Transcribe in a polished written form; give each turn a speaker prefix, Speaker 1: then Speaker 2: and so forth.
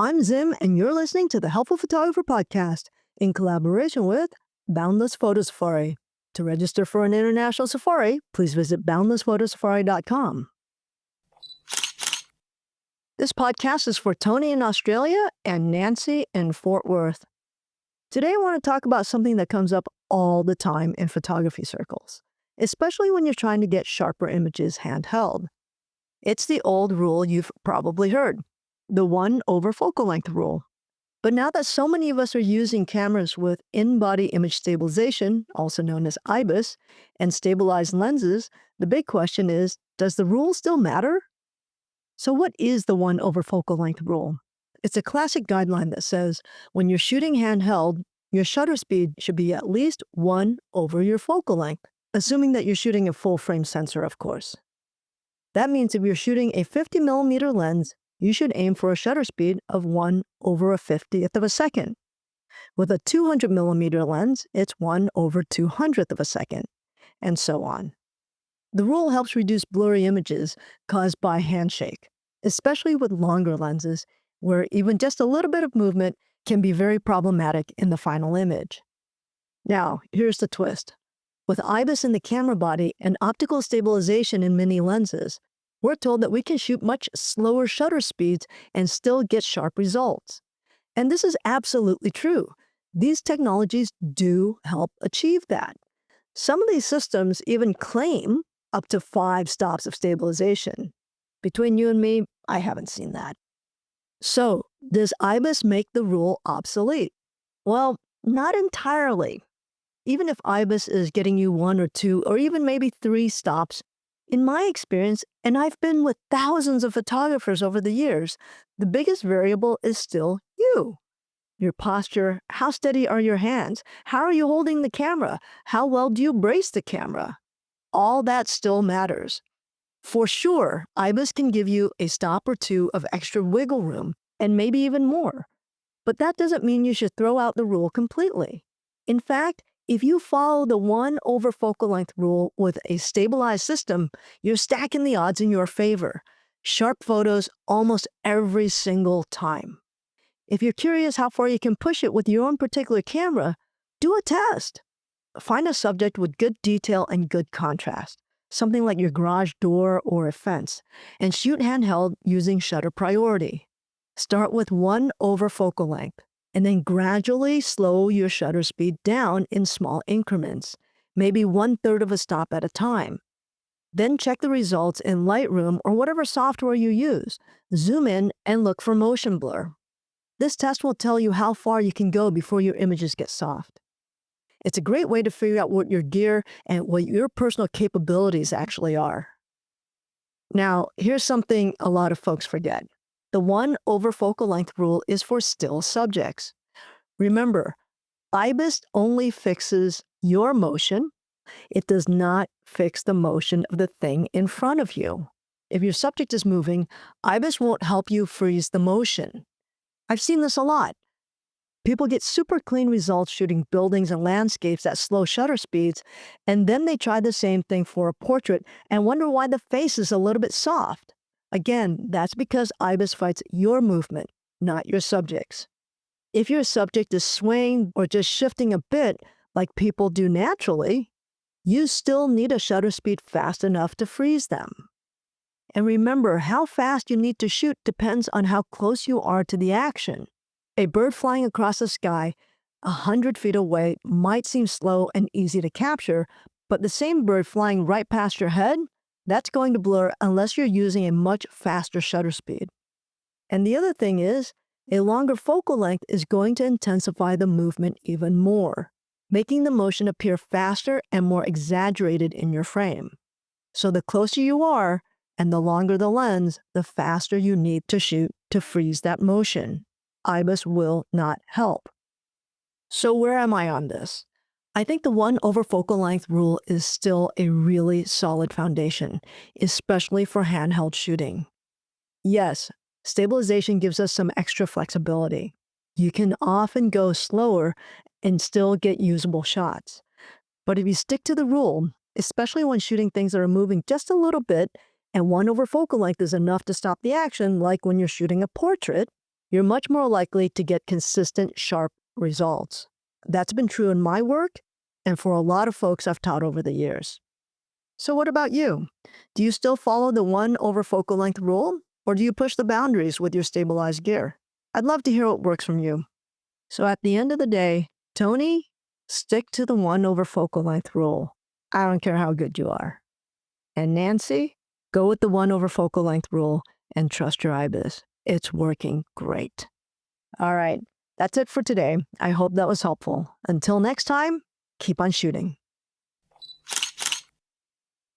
Speaker 1: I'm Zim, and you're listening to the Helpful Photographer Podcast in collaboration with Boundless Photo Safari. To register for an international safari, please visit boundlessphotosafari.com. This podcast is for Tony in Australia and Nancy in Fort Worth. Today I want to talk about something that comes up all the time in photography circles, especially when you're trying to get sharper images handheld. It's the old rule you've probably heard, the 1 over focal length rule. But now that so many of us are using cameras with in-body image stabilization, also known as IBIS, and stabilized lenses, the big question is, does the rule still matter? So what is the 1 over focal length rule? It's a classic guideline that says when you're shooting handheld, your shutter speed should be at least 1 over your focal length, assuming that you're shooting a full-frame sensor, of course. That means if you're shooting a 50mm lens, you should aim for a shutter speed of 1 over a 50th of a second. With a 200mm lens, it's 1 over 200th of a second, and so on. The rule helps reduce blurry images caused by handshake, especially with longer lenses, where even just a little bit of movement can be very problematic in the final image. Now, here's the twist. With IBIS in the camera body and optical stabilization in many lenses, we're told that we can shoot much slower shutter speeds and still get sharp results. And this is absolutely true. These technologies do help achieve that. Some of these systems even claim up to 5 stops of stabilization. Between you and me, I haven't seen that. So, does IBIS make the rule obsolete? Well, not entirely. Even if IBIS is getting you 1 or 2 or even maybe 3 stops, in my experience, and I've been with thousands of photographers over the years, the biggest variable is still you. Your posture, how steady are your hands, how are you holding the camera, how well do you brace the camera? All that still matters. For sure, IBIS can give you a stop or 2 of extra wiggle room, and maybe even more. But that doesn't mean you should throw out the rule completely. In fact, if you follow the 1 over focal length rule with a stabilized system, you're stacking the odds in your favor. Sharp photos almost every single time. If you're curious how far you can push it with your own particular camera, do a test. Find a subject with good detail and good contrast, something like your garage door or a fence, and shoot handheld using shutter priority. Start with 1 over focal length, and then gradually slow your shutter speed down in small increments, maybe 1/3 of a stop at a time. Then check the results in Lightroom or whatever software you use. Zoom in and look for motion blur. This test will tell you how far you can go before your images get soft. It's a great way to figure out what your gear and what your personal capabilities actually are. Now, here's something a lot of folks forget. The 1 over focal length rule is for still subjects. Remember, IBIS only fixes your motion. It does not fix the motion of the thing in front of you. If your subject is moving, IBIS won't help you freeze the motion. I've seen this a lot. People get super clean results shooting buildings and landscapes at slow shutter speeds, and then they try the same thing for a portrait and wonder why the face is a little bit soft. Again, that's because IBIS fights your movement, not your subject's. If your subject is swaying or just shifting a bit, like people do naturally, you still need a shutter speed fast enough to freeze them. And remember, how fast you need to shoot depends on how close you are to the action. A bird flying across the sky 100 feet away might seem slow and easy to capture, but the same bird flying right past your head, that's going to blur unless you're using a much faster shutter speed. And the other thing is, a longer focal length is going to intensify the movement even more, making the motion appear faster and more exaggerated in your frame. So the closer you are, and the longer the lens, the faster you need to shoot to freeze that motion. IBIS will not help. So where am I on this? I think the 1 over focal length rule is still a really solid foundation, especially for handheld shooting. Yes, stabilization gives us some extra flexibility. You can often go slower and still get usable shots. But if you stick to the rule, especially when shooting things that are moving just a little bit, and 1 over focal length is enough to stop the action, like when you're shooting a portrait, you're much more likely to get consistent, sharp results. That's been true in my work and for a lot of folks I've taught over the years. So what about you? Do you still follow the 1 over focal length rule, or do you push the boundaries with your stabilized gear? I'd love to hear what works from you. So at the end of the day, Tony, stick to the 1 over focal length rule. I don't care how good you are. And Nancy, go with the 1 over focal length rule and trust your IBIS. It's working great. All right, that's it for today. I hope that was helpful. Until next time, keep on shooting.